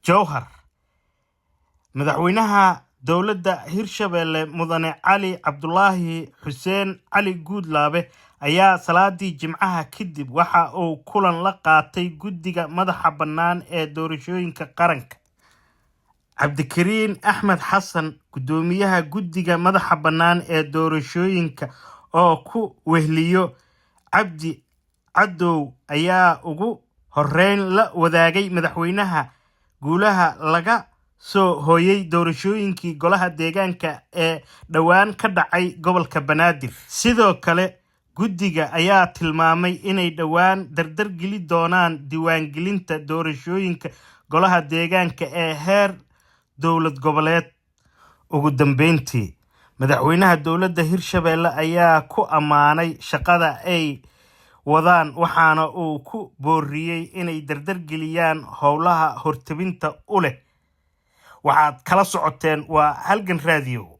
jowhar. madaxweynaha dowladda Hirshabelle Mudane Cali Cabdulaahi Xuseen Cali Guudlaabe ayaa salaadii Jimcaha kadib waxa uu kulan la qaatay guddiga madaxa bannaan ee doorashooyinka qaranka. Cabdikariin Axmed Xasan, gudoomiyaha guddiga madaxa bannaan ee doorashooyinka oo ku wehliyo Cabdi Cadow, ayaa ugu horeyn la wadaagay madaxweynaha guulaha laga soo hooyay doorashooyinkii golaha deegaanka ee dhawaan ka dhacay gobolka Banaadir. Sidoo kale guddiga ayaa tilmaamay inay dhawaan dardar geli doonaan diiwaangelinta doorashooyinka golaha deegaanka ee heer dowlad goboleed. Ugu dambeyntii, madaxweynaha dowladda Hirshabelle ayaa ku ammaanay shaqada ay wadaan, waxaana uu ku booriyay inay dardar geliyaan howlaha hortebinta u leh. waxaad kala socoteen waa Halgan Radio.